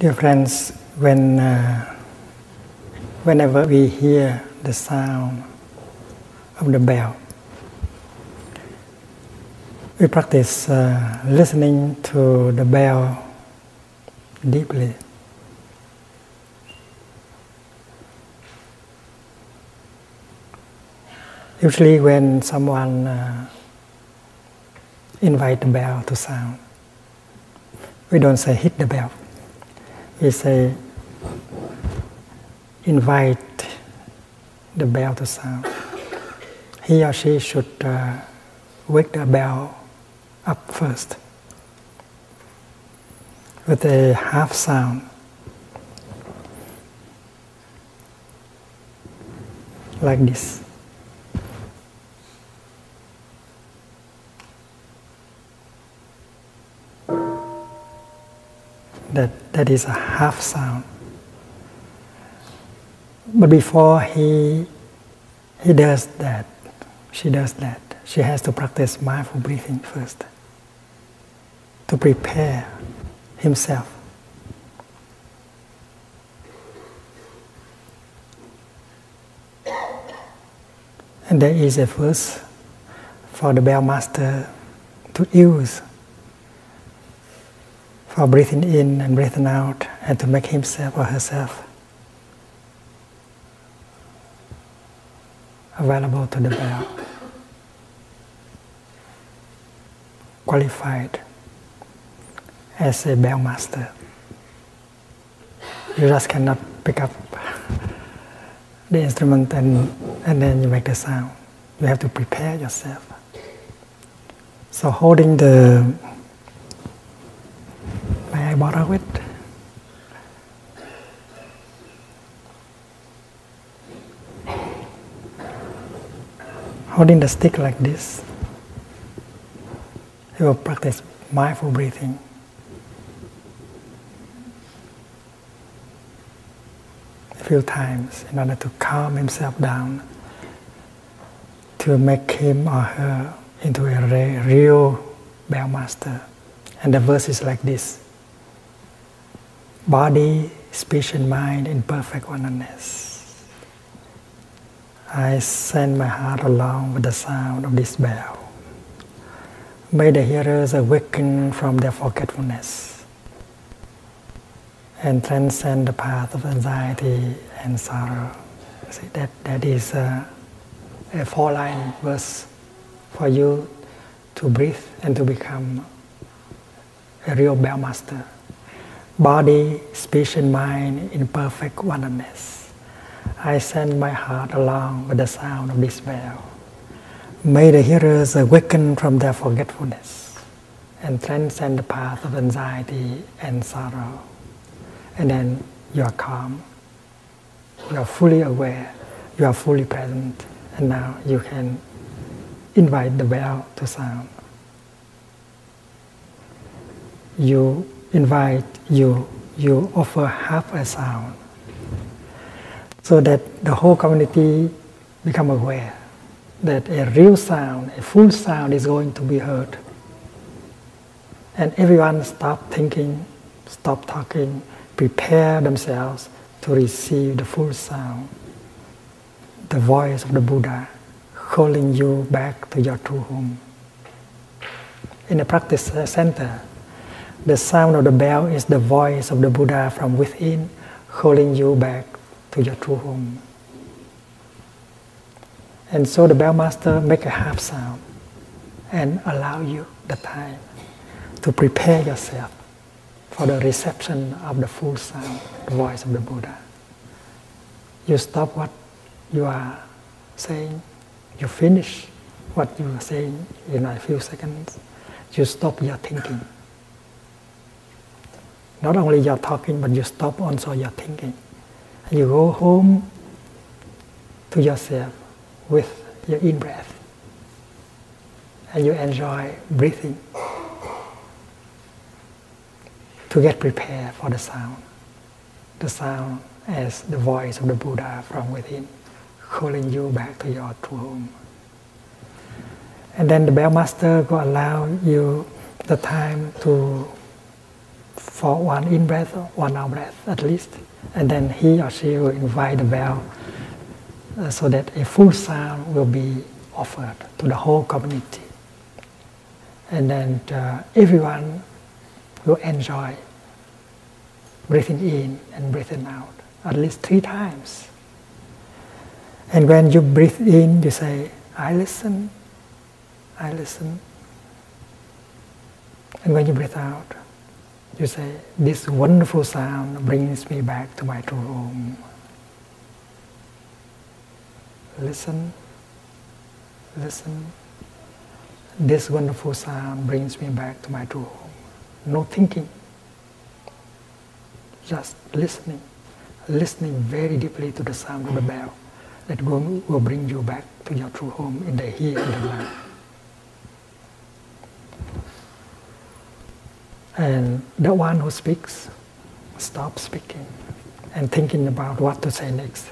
Dear friends, whenever we hear the sound of the bell, we practice listening to the bell deeply. Usually when someone invite the bell to sound, we don't say hit the bell. We say invite the bell to sound. He or she should wake the bell up first with a half sound. Like this. That is a half sound. But before he does that, she does that, she has to practice mindful breathing first to prepare himself. And there is a verse for the bell master to use for breathing in and breathing out, and to make himself or herself available to the bell, qualified as a bell master. You just cannot pick up the instrument and then you make the sound. You have to prepare yourself. So holding the, may I borrow it? Holding the stick like this, he will practice mindful breathing. A few times in order to calm himself down, to make him or her into a real bell master. And the verse is like this: body, speech and mind in perfect oneness. I send my heart along with the sound of this bell. May the hearers awaken from their forgetfulness and transcend the path of anxiety and sorrow. See, that is a four-line verse for you to breathe and to become a real bell master. Body, speech and mind in perfect oneness. I send my heart along with the sound of this bell. May the hearers awaken from their forgetfulness and transcend the path of anxiety and sorrow. And then you are calm, you are fully aware, you are fully present, and now you can invite the bell to sound. You invite, you offer half a sound, so that the whole community become aware that a real sound, a full sound is going to be heard. And everyone stop thinking, stop talking, prepare themselves to receive the full sound, the voice of the Buddha calling you back to your true home. In the practice center, the sound of the bell is the voice of the Buddha from within calling you back to your true home. And so the bell master make a half sound and allow you the time to prepare yourself for the reception of the full sound, the voice of the Buddha. You stop what you are saying, you finish what you are saying in a few seconds, you stop your thinking. Not only your talking, but you stop also your thinking. You go home to yourself with your in-breath, and you enjoy breathing to get prepared for the sound as the voice of the Buddha from within, calling you back to your true home. And then the bell master will allow you the time to for one in breath, 1 out breath at least, and then he or she will invite the bell so that a full sound will be offered to the whole community. And then everyone will enjoy breathing in and breathing out at least 3 times. And when you breathe in, you say, I listen, I listen. And when you breathe out, you say, this wonderful sound brings me back to my true home. Listen, listen. This wonderful sound brings me back to my true home. No thinking, just listening. Listening very deeply to the sound of the bell that will bring you back to your true home in the here and the now. And the one who speaks, stop speaking and thinking about what to say next.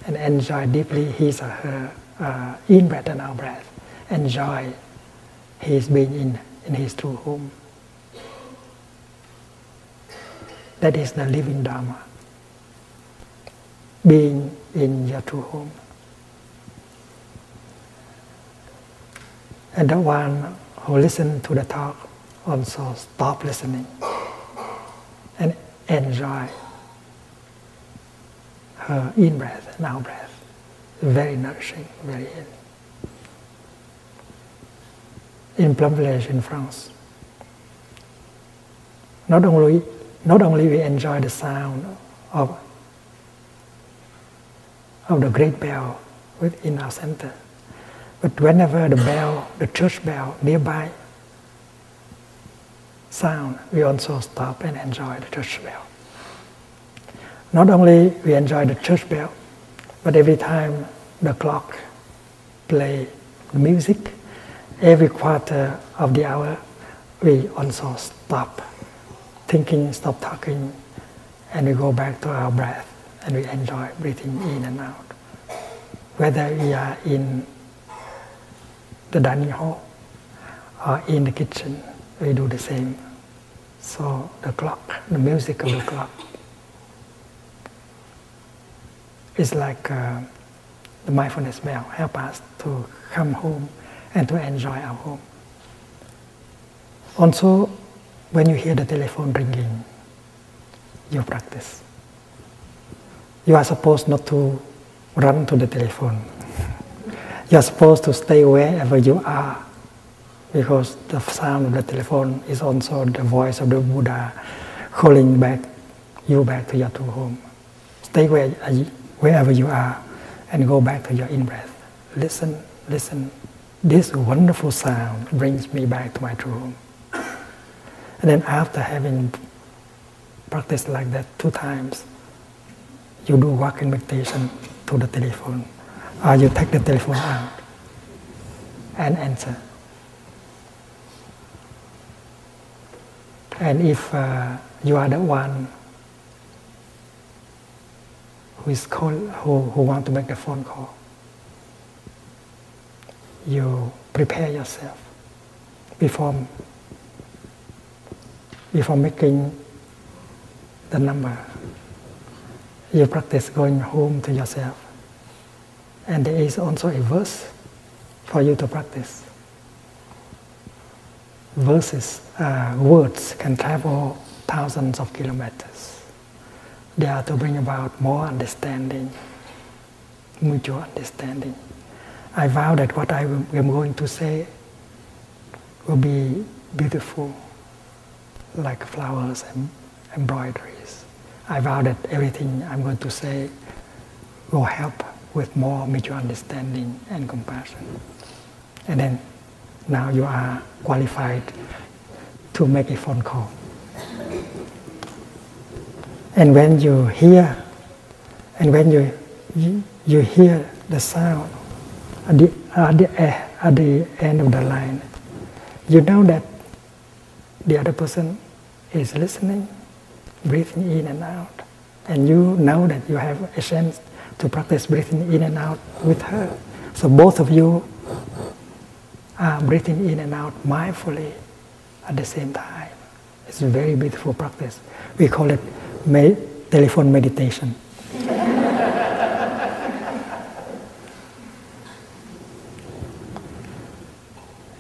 And enjoy deeply his or her in-breath and out-breath. Enjoy his being in his true home. That is the living Dharma. Being in your true home. And the one who listens to the talk also stop listening and enjoy her in-breath and out-breath. Very nourishing, very healing. In Plum Village in France, not only we enjoy the sound of the great bell within our center, but whenever the bell, the church bell nearby sound, we also stop and enjoy the church bell. Not only we enjoy the church bell, but every time the clock play the music, every quarter of the hour, we also stop thinking, stop talking, and we go back to our breath, and we enjoy breathing in and out. Whether we are in the dining hall or in the kitchen, we do the same. So the clock, the music of the clock, is like the mindfulness bell, help us to come home and to enjoy our home. Also, when you hear the telephone ringing, you practice. You are supposed not to run to the telephone. You are supposed to stay wherever you are, because the sound of the telephone is also the voice of the Buddha calling you back to your true home. Stay wherever you are and go back to your in-breath. Listen, listen. This wonderful sound brings me back to my true home. And then after having practiced like that 2 times, you do walking meditation to the telephone, or you take the telephone out and answer. And if you are the one who want to make the phone call, you prepare yourself before making the number. You practice going home to yourself. And there is also a verse for you to practice. Words can travel thousands of kilometers. They are to bring about more understanding, mutual understanding. I vow that what I am going to say will be beautiful, like flowers and embroideries. I vow that everything I'm going to say will help with more mutual understanding and compassion. And then now you are qualified to make a phone call. And when you hear, you hear the sound at the end of the line, you know that the other person is listening, breathing in and out, and you know that you have a chance to practice breathing in and out with her. So both of you are breathing in and out mindfully at the same time. It's a very beautiful practice. We call it telephone meditation.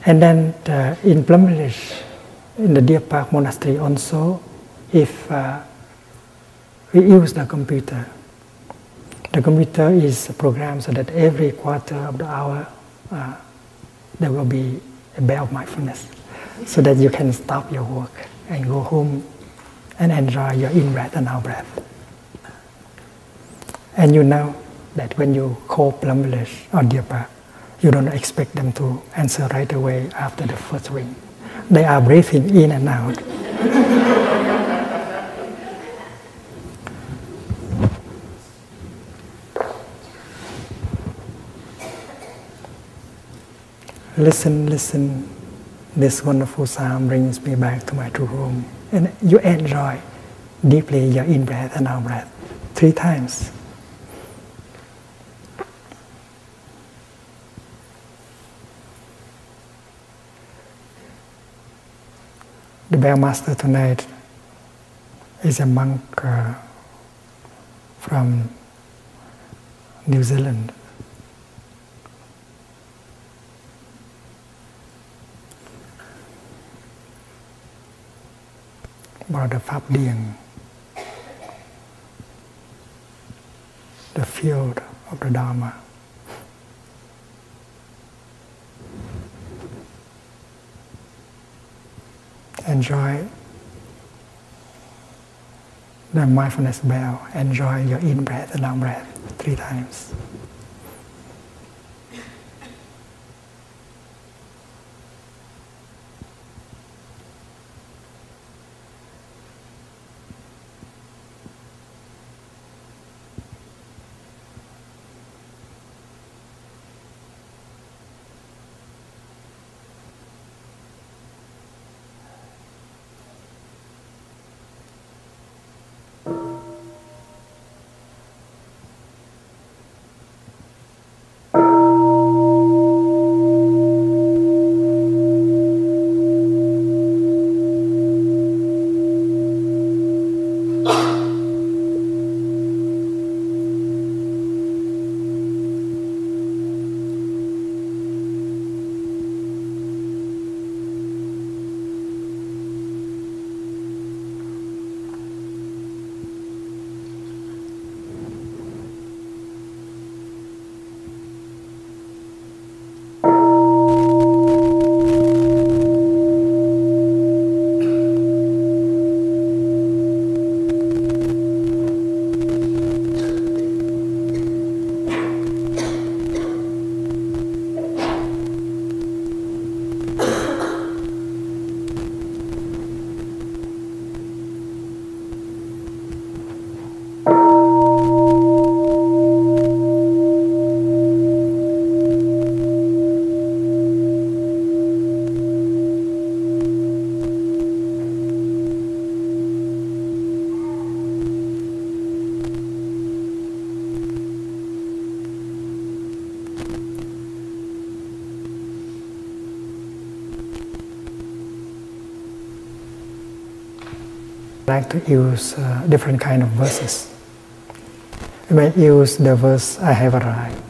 And then in Plum Village, in the Deer Park Monastery also, if we use the computer is programmed so that every quarter of the hour there will be a bell of mindfulness, so that you can stop your work and go home and enjoy your in-breath and out-breath. And you know that when you call Plum Village or Deer Park, you don't expect them to answer right away after the first ring. They are breathing in and out. Listen, listen. This wonderful sound brings me back to my true home. And you enjoy deeply your in-breath and out-breath 3 times. The bell master tonight is a monk from New Zealand. Brother Pháp Điền, the field of the Dharma. Enjoy the mindfulness bell. Enjoy your in-breath and out-breath 3 times. I like to use different kind of verses. You may use the verse, I have arrived,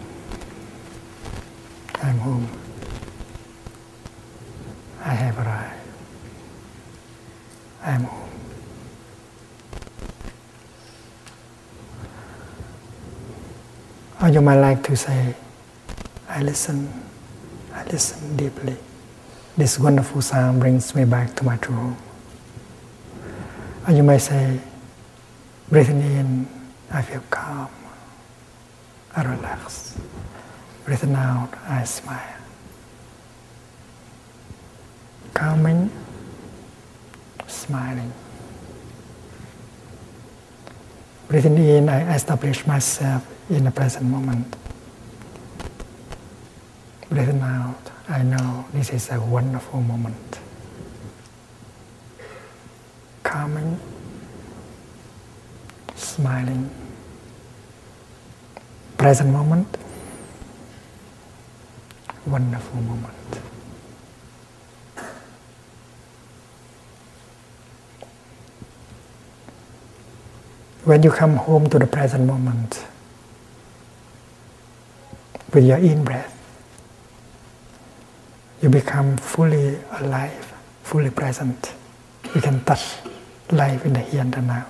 I'm home, I have arrived, I'm home. Or you might like to say, I listen deeply. This wonderful sound brings me back to my true home. Or you may say, breathing in, I feel calm, I relax. Breathing out, I smile. Calming, smiling. Breathing in, I establish myself in the present moment. Breathing out, I know this is a wonderful moment. Calming, smiling, present moment, wonderful moment. When you come home to the present moment with your in-breath, you become fully alive, fully present. You can touch life in the here and the now.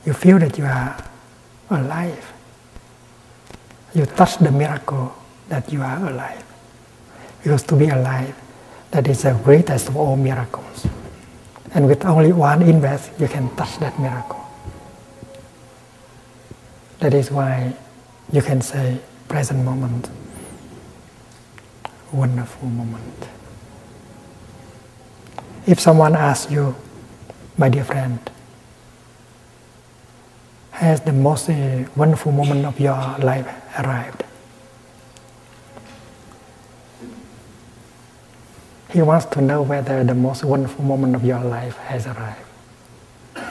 You feel that you are alive. You touch the miracle that you are alive. Because to be alive, that is the greatest of all miracles. And with only one in-breath, you can touch that miracle. That is why you can say, present moment, wonderful moment. If someone asks you, my dear friend, has the most wonderful moment of your life arrived? He wants to know whether the most wonderful moment of your life has arrived.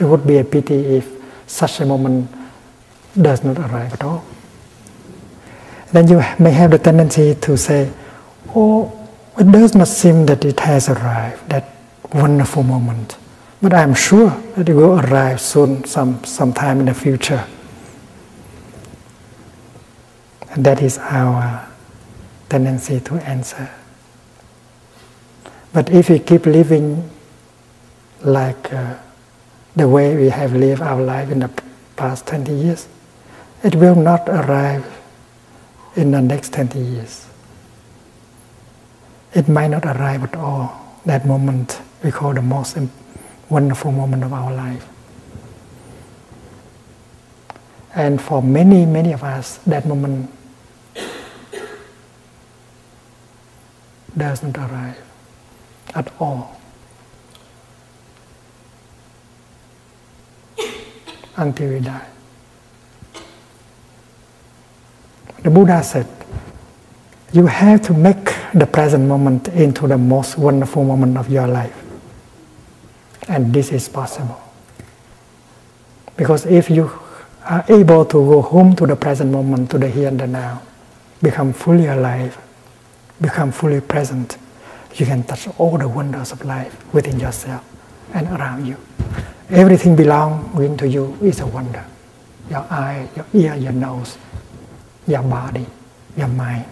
It would be a pity if such a moment does not arrive at all. Then you may have the tendency to say, oh, it does not seem that it has arrived, that wonderful moment. But I am sure that it will arrive soon, sometime in the future. And that is our tendency to answer. But if we keep living like the way we have lived our life in the past 20 years, it will not arrive in the next 20 years. It might not arrive at all, that moment we call the most wonderful moment of our life. And for many, many of us, that moment does not arrive at all until we die. The Buddha said, you have to make the present moment into the most wonderful moment of your life. And this is possible. Because if you are able to go home to the present moment, to the here and the now, become fully alive, become fully present, you can touch all the wonders of life within yourself and around you. Everything belonging to you is a wonder. Your eye, your ear, your nose, your body, your mind.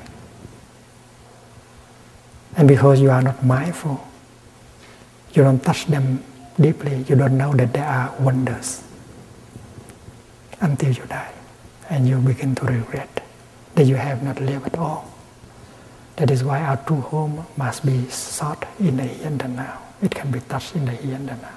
And because you are not mindful, you don't touch them deeply, you don't know that they are wonders until you die. And you begin to regret that you have not lived at all. That is why our true home must be sought in the here and the now. It can be touched in the here and the now.